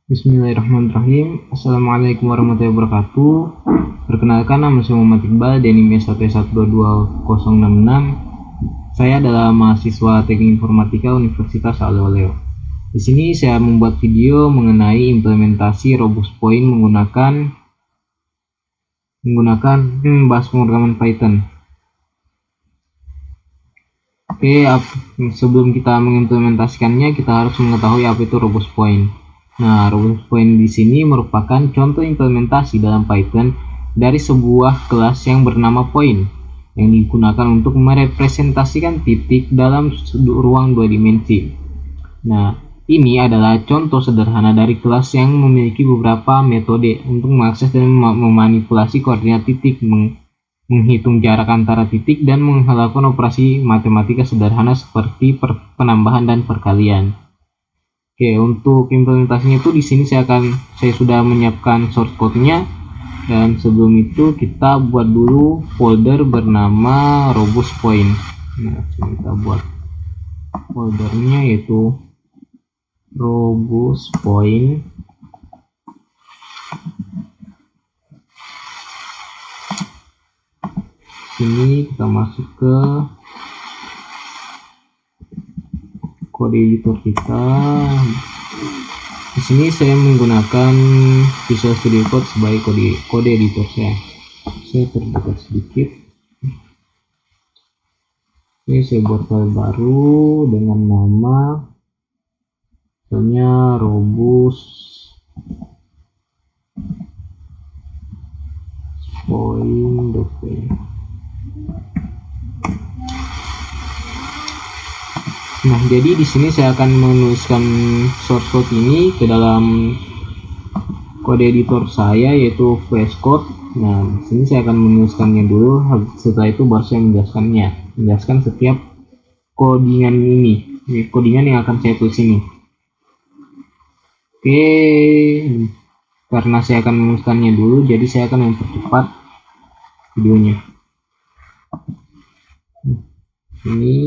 Bismillahirrahmanirrahim. Assalamualaikum warahmatullahi wabarakatuh. Perkenalkan, nama saya Muhammad Iqbal dari NIM 1122066. Saya adalah mahasiswa Teknik Informatika Universitas Aleo-Aleo. Di sini saya membuat video mengenai implementasi Robust Point menggunakan bahasa pemrograman Python. Oke, sebelum kita mengimplementasikannya, kita harus mengetahui apa itu Robust Point. Nah, Robust Point di sini merupakan contoh implementasi dalam Python dari sebuah kelas yang bernama point, yang digunakan untuk merepresentasikan titik dalam ruang dua dimensi. Nah, ini adalah contoh sederhana dari kelas yang memiliki beberapa metode untuk mengakses dan memanipulasi koordinat titik, menghitung jarak antara titik, dan melakukan operasi matematika sederhana seperti penambahan dan perkalian. Oke, untuk implementasinya itu di sini saya sudah menyiapkan source code-nya, dan sebelum itu kita buat dulu folder bernama Robust Point. Nah, kita buat foldernya yaitu Robust Point. Sini kita masuk ke kode editor kita. Di sini saya menggunakan Visual Studio Code sebagai kode editor saya. Saya terdekat sedikit. Oke, saya buat file baru dengan nama misalnya Robust Point. Nah, jadi di sini saya akan menuliskan source code ini ke dalam kode editor saya, yaitu VS Code. Nah, di sini saya akan menuliskannya dulu. Setelah itu baru saya menjelaskan setiap codingan yang akan saya tulis ini. Oke, karena saya akan menuliskannya dulu, jadi saya akan mempercepat videonya. Ini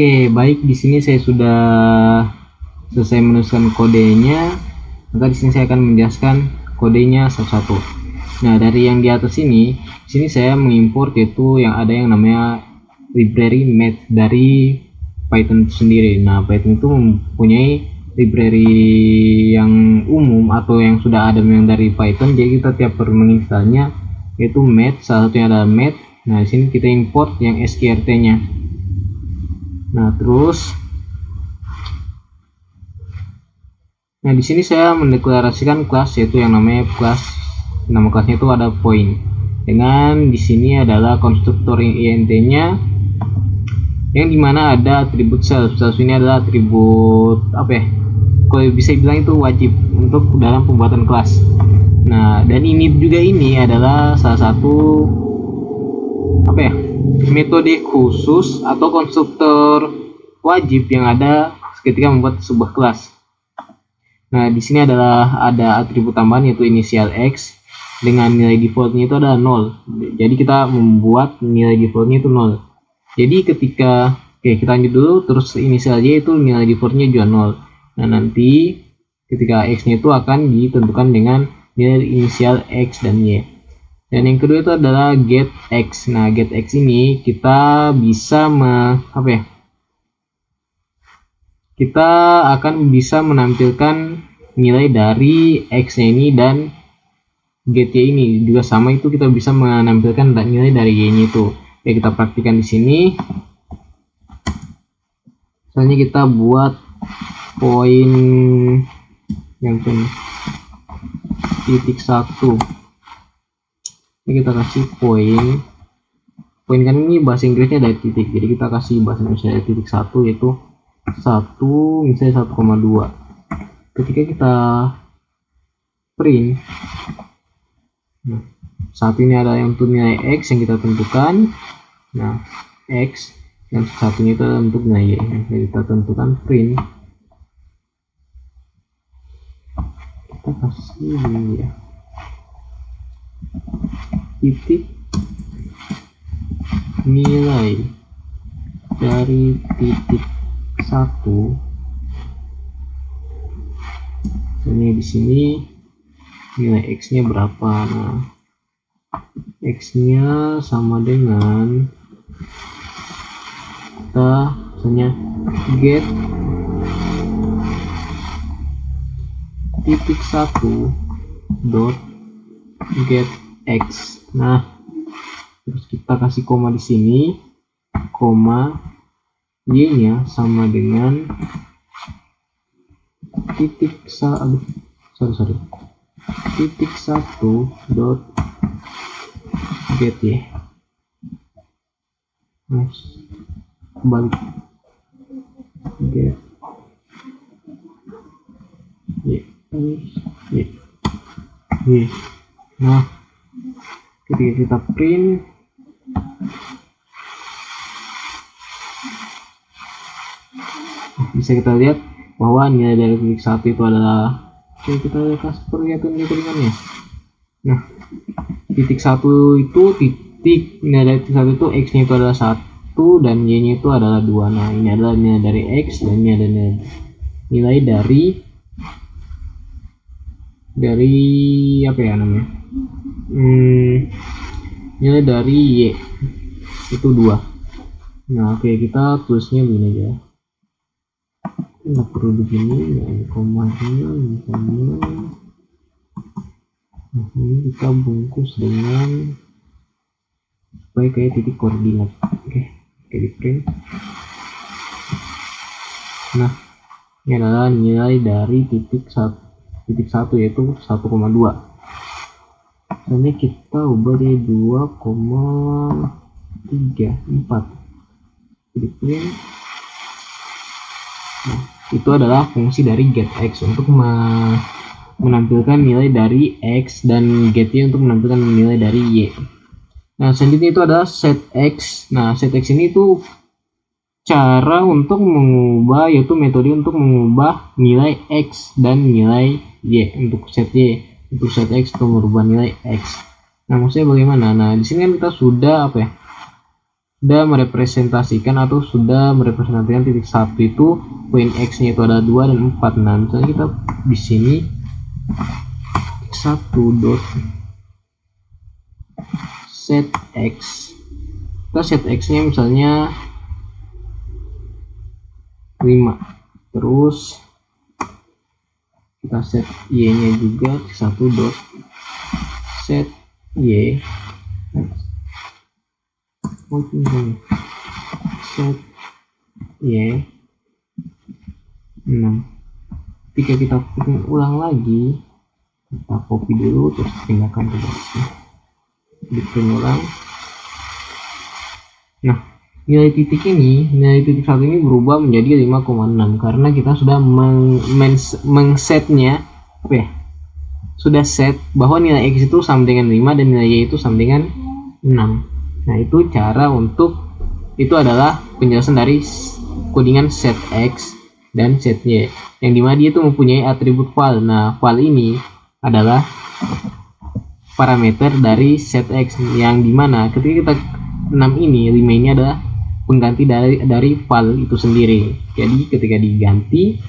Oke, baik, di sini saya sudah selesai menuliskan kodenya. Maka di sini saya akan menjelaskan kodenya satu-satu. Nah, dari yang di atas ini, sini saya mengimport yaitu yang ada yang namanya library math dari Python sendiri. Nah, Python itu mempunyai library yang umum atau yang sudah ada yang dari Python. Jadi kita tiap perlu menginstalnya yaitu math, salah satunya adalah math. Nah, di sini kita import yang sqrt-nya. Nah, terus di sini saya mendeklarasikan kelas yaitu yang namanya kelas, nama kelasnya itu ada point. Dengan di sini adalah konstruktor int-nya yang dimana ada atribut self. Self ini adalah atribut apa ya? Kalau bisa dibilang itu wajib untuk dalam pembuatan kelas. Nah, dan init juga ini adalah salah satu apa ya? Metode khusus atau konstruktor wajib yang ada ketika membuat sebuah kelas. Nah, di sini adalah ada atribut tambahan yaitu inisial x dengan nilai defaultnya itu adalah 0. Jadi kita membuat nilai defaultnya itu 0. Jadi ketika kita lanjut dulu, terus inisial y itu nilai defaultnya juga 0. Nah, nanti ketika x-nya itu akan ditentukan dengan nilai inisial x dan y. Dan yang kedua itu adalah get x. Nah, get x ini kita bisa kita akan bisa menampilkan nilai dari x-nya ini, dan get y ini juga sama, itu kita bisa menampilkan nilai dari y-nya itu. Oke, kita praktikan di sini. Misalnya kita buat poin yang titik 1. Ini kita kasih poin kan ini bahasa Inggrisnya dari titik, jadi kita kasih bahasa Indonesia dari titik 1 yaitu 1 misalnya 1,2. Ketika kita print, nah, saat ini ada yang untuk nilai x yang kita tentukan. Nah, x yang satunya itu untuk nilai y yang kita tentukan print. Kita kasih ini ya, titik nilai dari titik 1. Ini di sini nilai x-nya berapa? Nah, x-nya sama dengan kita misalnya get titik 1 dot get x. Nah, terus kita kasih koma di sini, koma y-nya sama dengan titik titik 1 dot get y. Nah, balik get y. Nah, ketika kita print, bisa kita lihat bahwa nilai dari titik 1 itu adalah, kita lihat perlihatkan keringannya. Nah, titik 1 itu nilai dari titik 1 itu x-nya itu adalah 1 dan y-nya itu adalah 2. Nah, ini adalah nilai dari x dan ini adalah nilai dari apa ya namanya? Nilai dari y itu 2. Nah, oke, kita tulisnya begini aja. Nggak perlu begini, ya, komanya misalnya. Nah, ini kita bungkus dengan supaya kayak titik koordinat. Oke, di print. Nah, ini adalah nilai dari titik 1 yaitu 1,2. Misalnya kita ubah di 2,34. Di print. Nah, itu adalah fungsi dari getX untuk menampilkan nilai dari x dan getY untuk menampilkan nilai dari y. Nah, selanjutnya itu adalah setX. Nah, setX ini itu cara untuk mengubah, yaitu metode untuk mengubah nilai x dan nilai y untuk set y. Untuk set x untuk merubah nilai x. Nah, maksudnya bagaimana? Nah, di sini kan kita sudah sudah merepresentasikan titik 1 itu poin x nya itu ada 2 dan 4. Nah misalnya kita di sini 1 dot set x, kita set x nya misalnya 5, terus kita set y nya juga 1 dot set y set y 6. Ketika kita ulang lagi, kita copy dulu terus pindahkan ke boxnya, bikin ulang. Nah nilai titik 1 ini berubah menjadi 5,6 karena kita sudah mengsetnya sudah set bahwa nilai x itu sama dengan 5 dan nilai y itu sama dengan 6. Nah itu cara untuk, itu adalah penjelasan dari codingan set x dan set y, yang dimana dia itu mempunyai atribut val. Nah val ini adalah parameter dari set x, yang dimana ketika kita 6 ini 5 ini adalah pengganti dari val itu sendiri. Jadi ketika diganti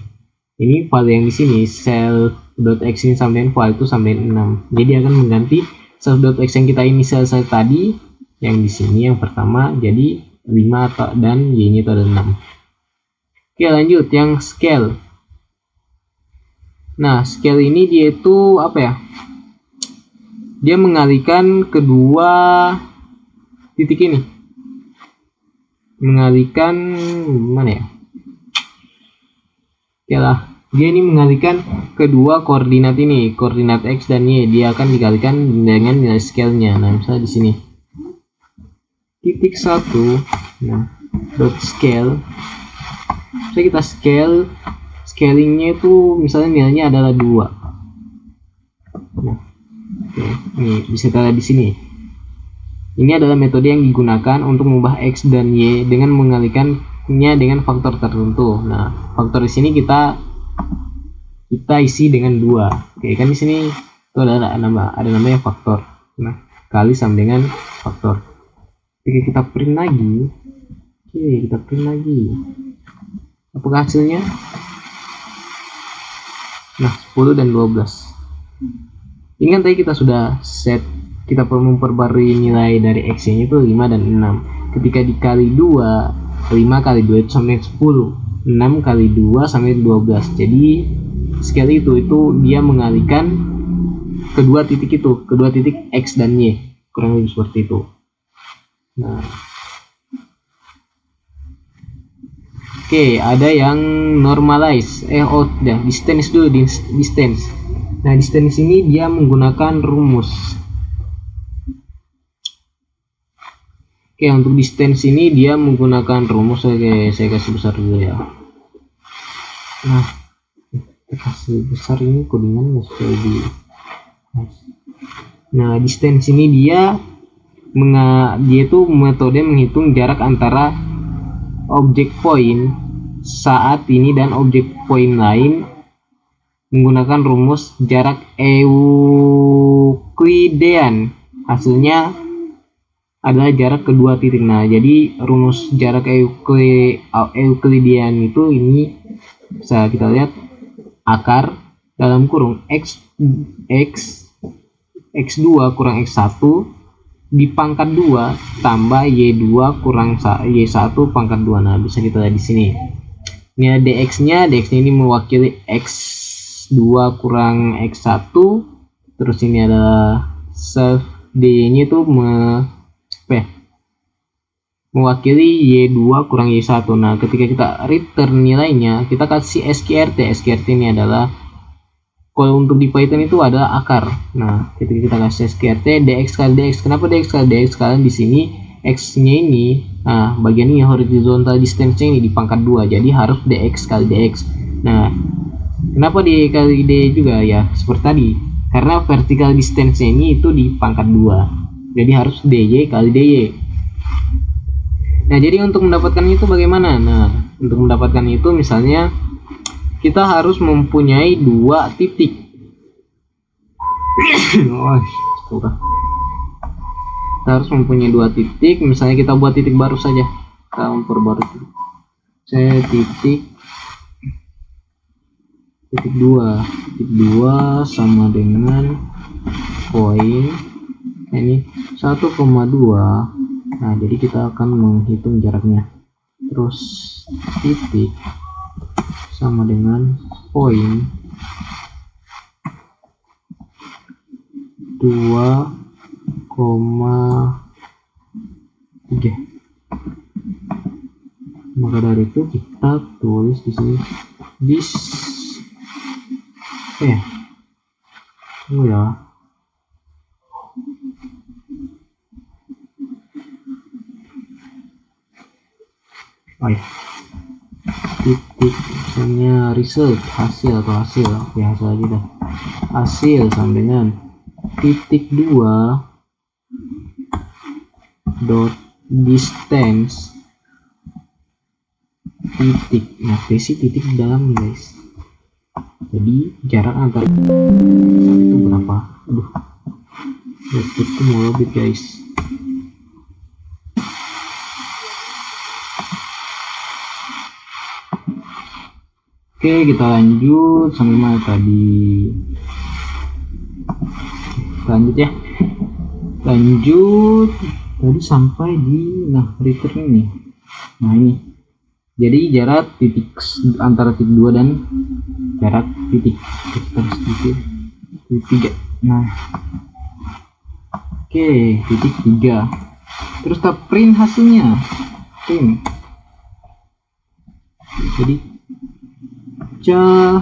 ini val yang di sini self.x ini sama dengan val itu sama dengan 6, jadi akan mengganti self.x yang kita inisialisasi tadi yang di sini yang pertama jadi 5 dan y nya itu ada 6. Oke lanjut yang scale. Nah scale ini dia itu apa ya, dia mengalihkan kedua titik ini, mengalihkan gimana ya, oke lah, dia ini mengalihkan kedua koordinat ini, koordinat x dan y, dia akan dikalikan dengan nilai scale nya. Nah misalnya di sini titik 1, nah dot scale, so kita scalingnya itu misalnya nilainya adalah 2. Nah oke, ini bisa kita lihat di sini. Ini adalah metode yang digunakan untuk mengubah x dan y dengan mengalihkannya dengan faktor tertentu. Nah faktor di sini kita isi dengan 2. Oke kan di sini itu ada namanya faktor. Nah kali sama dengan faktor. Oke kita print lagi. Apakah hasilnya? Nah 10 dan 12. Ini kan tadi kita sudah set, kita perlu memperbarui nilai dari x nya itu 5 dan 6. Ketika dikali 2, 5 kali 2 itu sama dengan 10, 6 kali 2 sama dengan 12. Jadi scale itu dia mengalihkan kedua titik x dan y, kurang lebih seperti itu. Nah oke, ada yang normalize, distance dulu, distance. Nah distance ini dia menggunakan rumus. Oke untuk distance ini dia menggunakan rumus. Oke saya kasih besar dulu ya. Nah kasih besar ini codingan sesuai di. Nah distance ini dia itu metode menghitung jarak antara objek point saat ini dan objek point lain menggunakan rumus jarak Euklidean. Hasilnya adalah jarak kedua titik. Nah jadi rumus jarak Euklidean itu ini bisa kita lihat akar dalam kurung x2 kurang x1 dipangkat 2 tambah y2 kurang y1 pangkat 2. Nah bisa kita lihat di sini. Ini ada dx-nya ini mewakili x2 kurang x1, terus ini adalah self dy-nya itu mewakili y2 kurang y1. Nah ketika kita return nilainya, kita kasih skrt ini adalah, kalau untuk di Python itu adalah akar. Nah ketika kita kasih skrt dx kali dx, kenapa dx kali dx? Karena di sini x nya ini, nah bagian ini horizontal distance nya ini dipangkat 2, jadi harus dx kali dx. Nah kenapa d kali d juga ya, seperti tadi, karena vertical distance nya ini itu dipangkat 2, jadi harus dy kali dy. Nah jadi untuk mendapatkan itu bagaimana? Nah untuk mendapatkan itu misalnya kita harus mempunyai 2 kita harus mempunyai 2 titik. Misalnya kita buat titik baru saja, kita memperbarui saya titik 2 sama dengan poin ini 1,2. Nah, jadi kita akan menghitung jaraknya. Terus titik sama dengan poin 2,3. Maka dari itu kita tulis di sini titik misalnya result hasil biasa aja dah, hasil sama dengan titik 2 dot distance titik. Nah, titik di dalam guys, jadi jarak antar itu berapa? Laptopku mau lebih guys. Oke, kita lanjut sampai mana tadi? Lanjut ya. Lanjut tadi sampai di return ini. Nah, ini. Jadi jarak titik antara titik 2 dan jarak titik 3. Nah. Oke, titik 3. Terus kita print hasilnya. Print. Jadi kita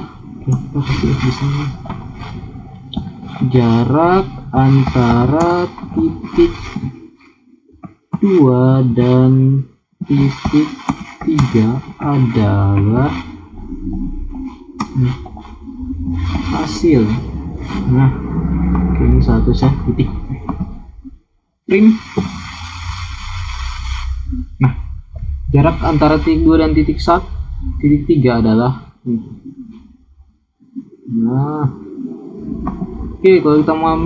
kasih di sini jarak antara titik 2 dan titik 3 adalah hasil. Nah, ini satu titik print. Nah, jarak antara titik 2 dan titik 3 adalah oke, kalau kita mau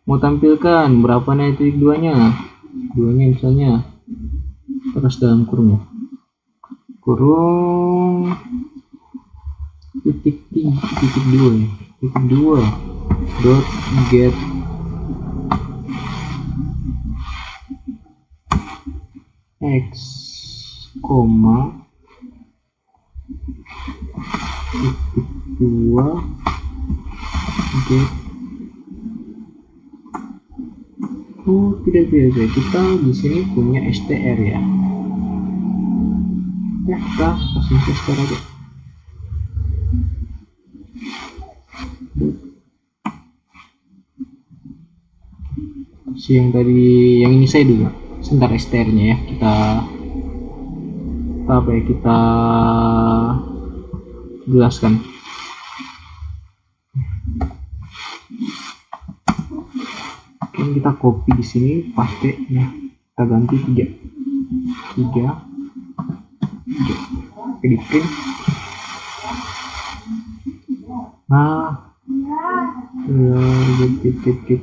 mau tampilkan berapa nih titik 2 nya misalnya terus dalam kurung titik 2 dot get x, titik 2 get tidak kita di sini punya str ya. Kita kasih str aja. Yang tadi yang ini saya dulu sebentar str nya ya, kita jelaskan. Oke, kita copy di sini, paste ya, kita ganti 3. Oke, di print. Nah, titik.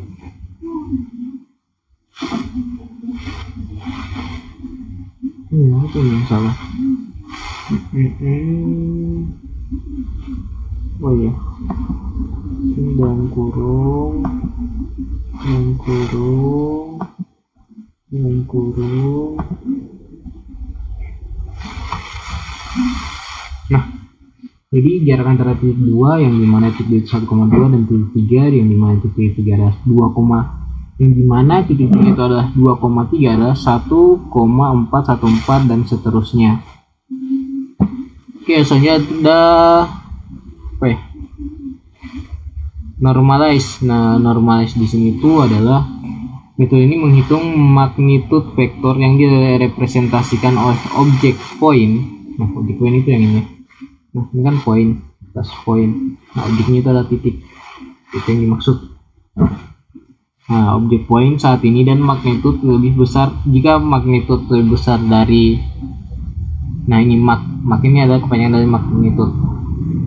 Apa yang salah? Oh iya, ini dalam kurung. Nah, jadi jarak antara titik 2 yang dimana titik 1,2 dan titik 3 yang dimana titik 3 adalah 2, yang dimana titik 3 itu adalah 2,3 adalah 1,414 dan seterusnya. Oke, selanjutnya ada normalize. Nah, normalize di sini itu adalah metode ini menghitung magnitude vektor yang direpresentasikan oleh objek point. Nah, objek point itu yang ini. Nah, ini kan point plus point. Nah, objeknya itu adalah titik. Itu yang dimaksud. Nah, objek point saat ini dan magnitude lebih besar jika magnitude lebih besar dari, nah ini mak ini adalah kepanjangan dari magnitude.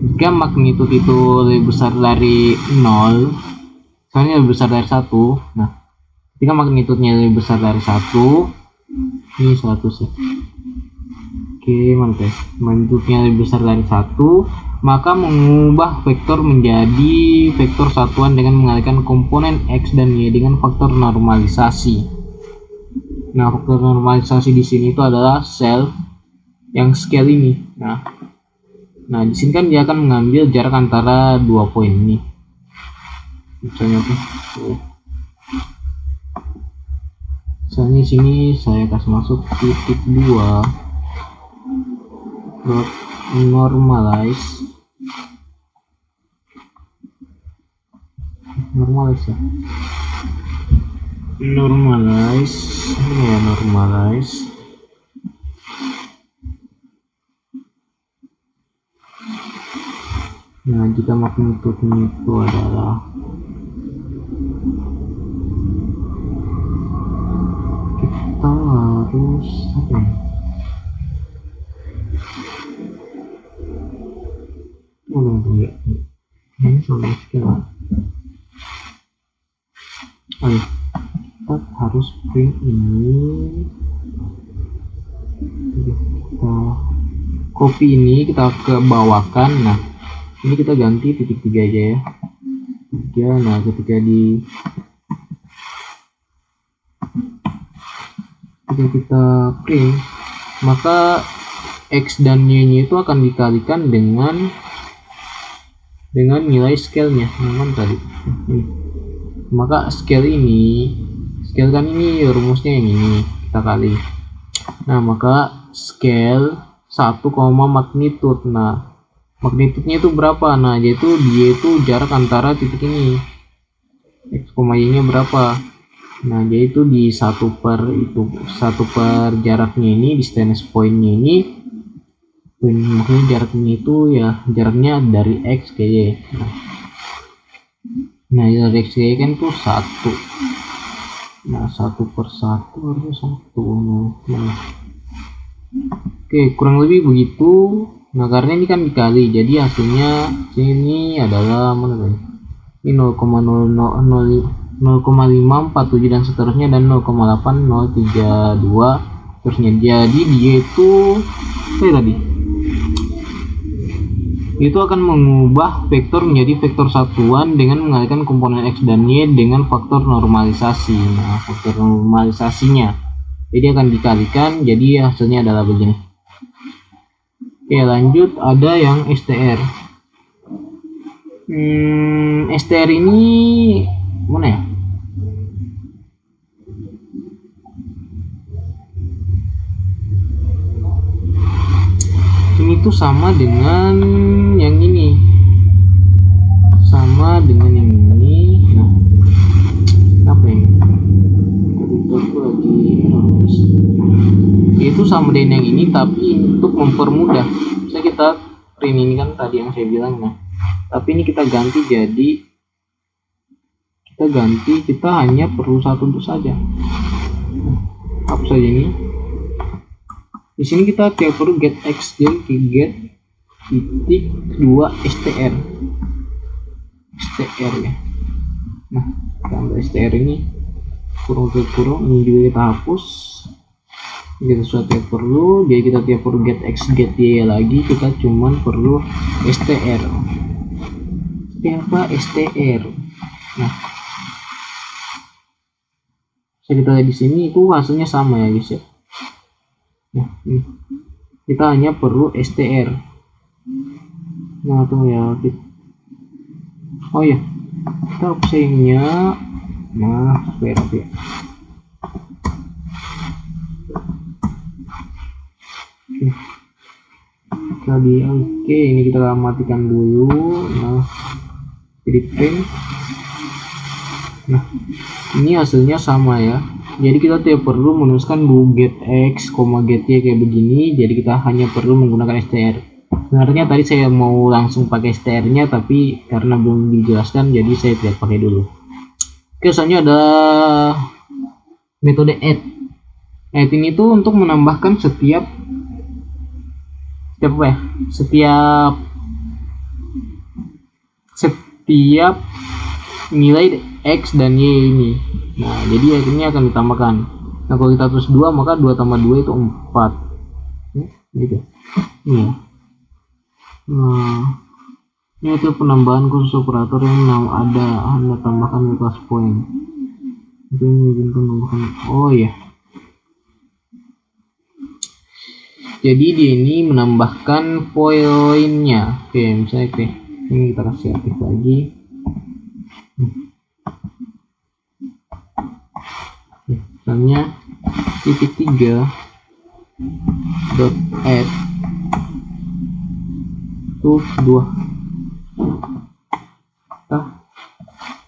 Jika magnitude itu lebih besar dari 0, misalnya lebih besar dari 1, nah Jika magnitudenya lebih besar dari 1, ini 100 ya. Oke, mantap. Magnitudenya lebih besar dari 1, maka mengubah vektor menjadi vektor satuan dengan mengalihkan komponen X dan Y dengan faktor normalisasi. Nah, faktor normalisasi di sini itu adalah sel yang scale ini. Nah, di sini kan dia akan mengambil jarak antara 2 poin ini. Misalnya apa? Misalnya sini saya kasih masuk titik 2 normalize ya, normalize. Nah, jika magnitudenya itu adalah kita harus apa ya? Ini sama sekali. Kita harus print ini. Kita copy ini, kita ke bawahkan. Nah, ini kita ganti titik 3 aja ya. 3. Nah, ketika kita print, maka X dan Y-nya itu akan dikalikan dengan nilai scale-nya. Nah, tadi. Maka scale kan ini rumusnya yang ini kita kali. Nah, maka scale 1, magnitude. Nah, magnitudenya itu berapa? Nah, yaitu dia itu jarak antara titik ini. X, Y-nya berapa? Nah, yaitu di 1 per jaraknya ini, distance point-nya ini. Maksudnya jaraknya itu ya jaraknya dari X ke Y. Nah, dari X ke Y kan itu 1. Nah, 1 per 1 harus 1. Nah. Oke, kurang lebih begitu. Nah, karena ini kan dikali, jadi hasilnya sini adalah mana? Ini 0,0547 dan seterusnya, dan 0,8032 terusnya. Jadi dia itu itu akan mengubah vektor menjadi vektor satuan dengan mengalihkan komponen X dan Y dengan faktor normalisasi. Nah, faktor normalisasinya jadi akan dikalikan, jadi hasilnya adalah begini. Oke, lanjut ada yang STR. STR ini mana ya? Ini tuh sama dengan yang ini, Nah, apa ini? Itu sama dengan yang ini, tapi untuk mempermudah bisa kita print ini kan tadi yang saya bilang. Nah, tapi ini kita ganti, jadi kita hanya perlu satu untuk saja. Hapus saja ini. Di sini kita tidak perlu get X, jadi get titik 2 STR ya. Nah, tambah STR ini kurung, ini juga kita hapus. Kita sesuatu yang perlu, jadi kita tidak perlu get X get Y lagi, kita cuman perlu STR. Apa STR? Nah, bisa kita lihat di sini itu hasilnya sama ya guys ya. Nah, kita hanya perlu STR. Nah, tuh ya. Oh ya, kita opsinya. Nah, supaya rapi ya. Oke, ini kita matikan dulu. Nah, jadi print. Nah, ini hasilnya sama ya. Jadi kita tidak perlu menuliskan get X, get Y kayak begini. Jadi kita hanya perlu menggunakan STR. Sebenarnya tadi saya mau langsung pakai STR-nya, tapi karena belum dijelaskan, jadi saya tidak pakai dulu. Oke, selanjutnya ada metode add. Add ini tuh untuk menambahkan setiap nilai X dan Y ini. Nah, jadi ini akan ditambahkan. Nah, kalau kita tulis 2, maka 2 tambah 2 itu 4. Gitu. Ini. Nah, ini itu penambahan khusus operator yang ada Anda tambahkan kelas poin. Itu mengizinkan menambahkan. Oh ya. Jadi dia ini menambahkan poinnya. Oke, misalnya oke. Ini kita kasih aktif lagi. Misalnya titik 3 dot add to 2 kita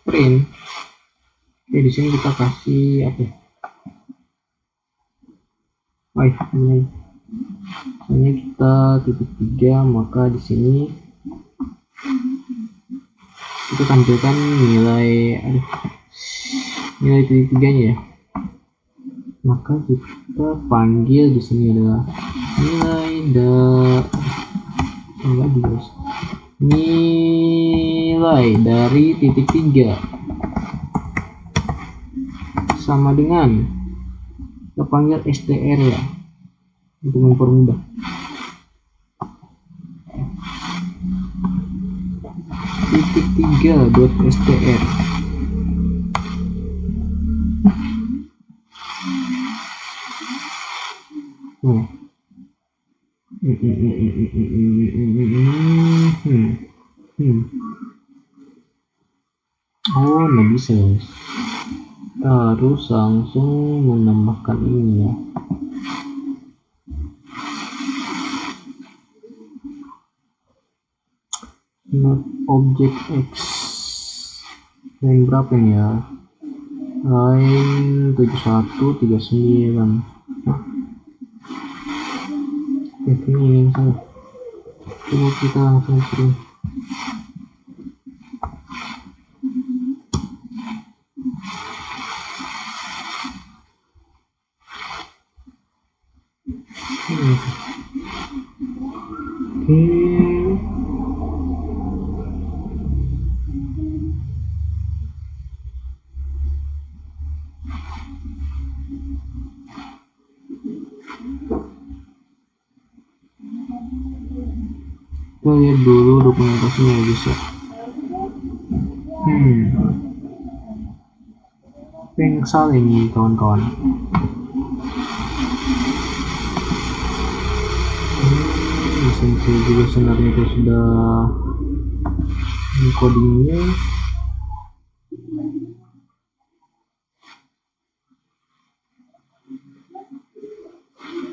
print. Oke, di sini kita kasih apa? Baik, ini misalnya kita titik 3, maka di sini kita tampilkan nilai nilai titik 3-nya ya. Maka kita panggil di sini adalah nilai dari titik 3 sama dengan kita panggil str ya, untuk mempermudah. Titik 3 dot str. Nah. Oh, nggak bisa guys. Kita harus langsung menambahkan ini ya. Not object X. Line berapa ini ya? Line 7139. Ini yang salah. Coba kita langsung print. Kita lihat dulu dokumentasinya ya guys ya. Pengsal ini kawan-kawan. Mesin saya juga sebenarnya itu sudah codingnya.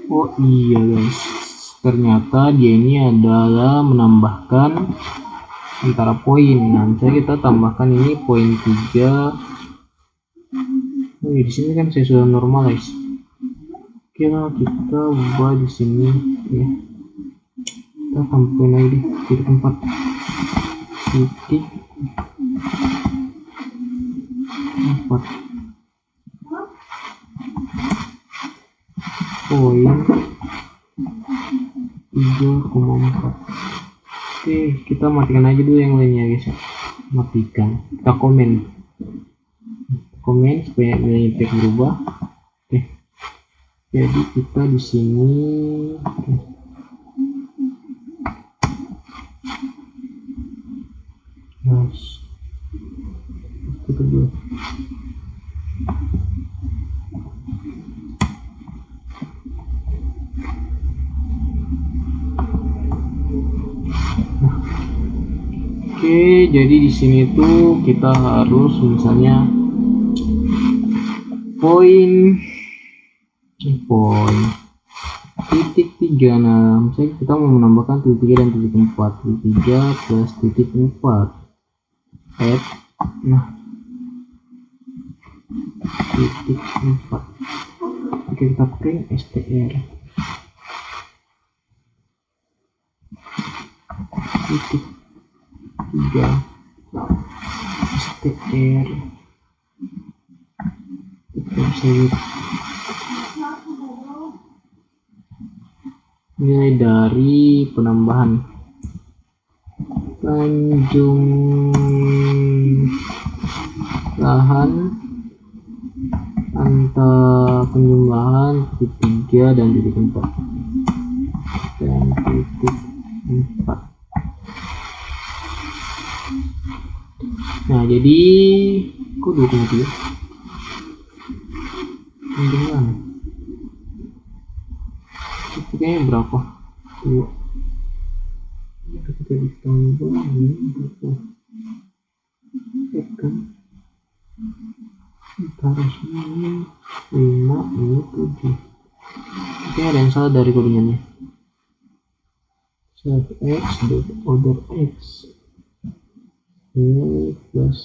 Oh iya guys, ternyata dia ini adalah menambahkan antara poin. Nah, misalnya kita tambahkan ini poin 3. Oh iya, di sini kan saya sudah normalize. Oke lah, kita ubah di sini ya. Kita tambahin lagi di titik 4. Titik 4. Poin 3,4. Oke, kita matikan aja dulu yang lainnya guys ya. Matikan. Kita komen supaya nilai tag berubah. Oke. Jadi kita di sini itu dulu. Oke, jadi di sini tuh kita harus misalnya poin titik 3. Nah, misalnya kita mau menambahkan titik 3 dan titik 4. Titik 3 plus titik 4. Add. Nah, titik 4. Oke, kita print str. Titik 3 str. Kita save. Nilai dari penambahan Tanjung Lahan antara penjumlahan titik 3 dan titik 4 dan titik 4. Nah, jadi kok 2,3 penjumlahan itu kayaknya berapa? 2 ketika ditambah ini berapa? Kan antara sini 5 ini 7. Oke, ada yang salah dari kodenya. Self x dot order x ini plus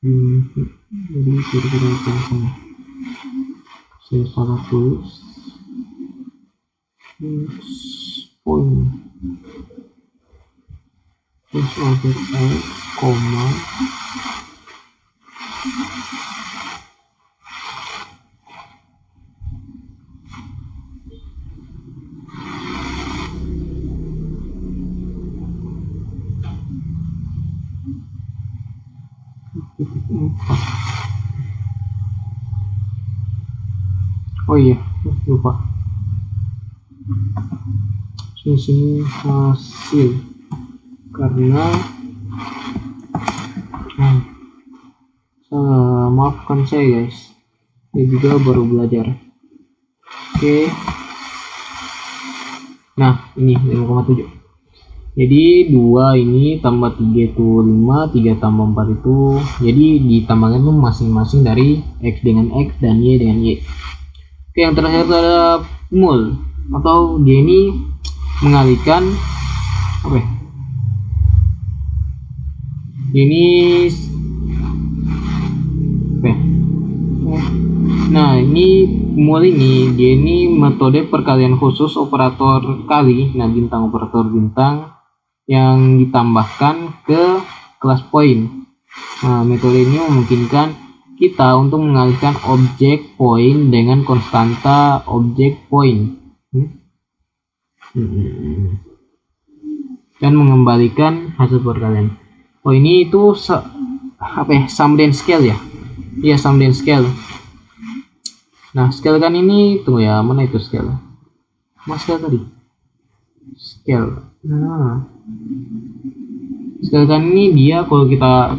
jadi kira-kira sama. Saya salah tulis point plus order x koma titik 4. Oh iya, lupa. Sini hasil karena maafkan saya guys, saya juga baru belajar. Oke. Nah, ini 5,7. Jadi 2 ini tambah 3 itu 5, 3 tambah 4 itu, jadi ditambahkan tuh masing-masing dari X dengan X dan Y dengan Y. Oke, yang terakhir itu ada mul, atau dia ini mengalihkan apa ya? Ini apa ya? Nah, ini mul ini dia ini metode perkalian khusus operator kali, nah bintang operator bintang yang ditambahkan ke kelas poin. Nah, metode ini memungkinkan kita untuk mengalihkan objek poin dengan konstanta objek poin dan mengembalikan hasil perkalian. Oh, ini itu apa ya? Sum dan scale ya? Iya, sum dan scale. Nah, scale kan ini tunggu ya, mana itu scale? Mas scale tadi. Scale. Nah, scale kan ini dia kalau kita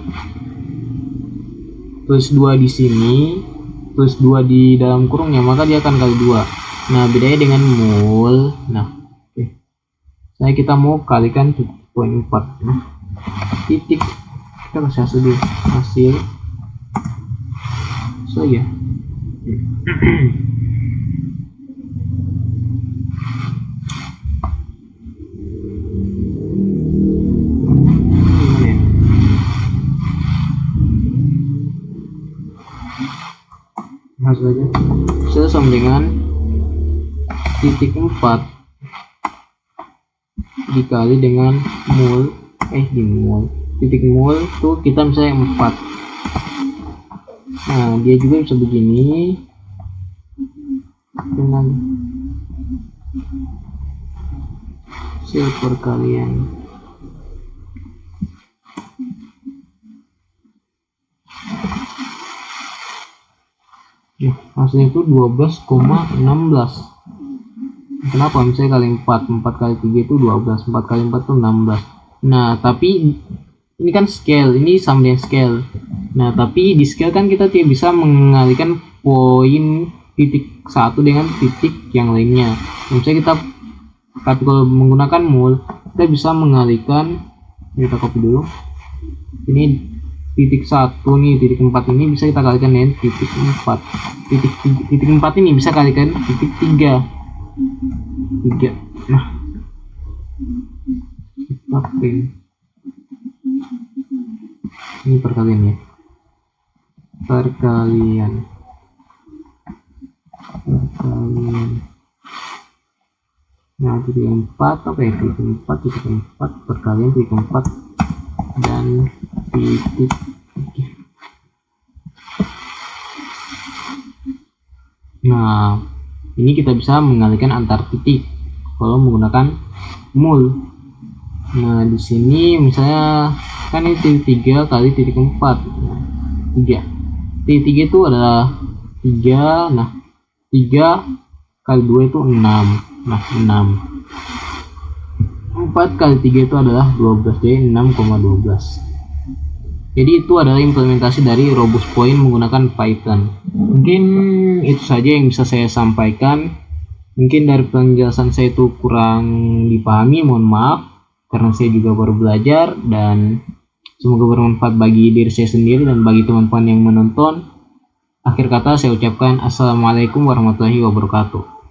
tulis 2 di sini, tulis 2 di dalam kurungnya, maka dia akan kali 2. Nah, bedanya dengan mul. Nah, oke. Saya kita mau kalikan titik poin 4. Nah, titik kita kasih hasil dulu. Hasil saja. Hasilnya sama dengan titik 4 dikali dengan mul di mul titik mul tuh kita misalnya 4. Nah, dia juga bisa begini dengan hasil perkalian. Ya, hasilnya itu 12,16. Kenapa? Misalnya kali 4 kali 3 itu 12, 4 kali 4 itu 16. Nah, tapi ini kan scale, ini sum dan scale. Nah, tapi di scale kan kita tidak bisa mengalihkan poin titik 1 dengan titik yang lainnya. Misalnya tapi kalau menggunakan mul, kita bisa mengalihkan, kita copy dulu. Ini titik 1 nih, titik 4 ini bisa kita kalikan dengan titik 4. Titik 4 ini bisa kalikan titik 3. Nah, oke. Ini perkalian ya. Perkalian. Nah, titik 4 apa ya? Titik 4 perkalian titik 4 dan titik 3. Nah, ini kita bisa mengalihkan antar titik kalau menggunakan mul. Nah, di sini misalnya kan ini titik 3 kali titik 4. Nah, 3. T3 itu adalah 3. Nah, 3 kali 2 itu 6. Nah, 6. 4 kali 3 itu adalah 12, jadi 6,12. Jadi itu adalah implementasi dari Robust Point menggunakan Python. Mungkin itu saja yang bisa saya sampaikan. Mungkin dari penjelasan saya itu kurang dipahami, mohon maaf, karena saya juga baru belajar, dan semoga bermanfaat bagi diri saya sendiri dan bagi teman-teman yang menonton. Akhir kata saya ucapkan Assalamualaikum warahmatullahi wabarakatuh.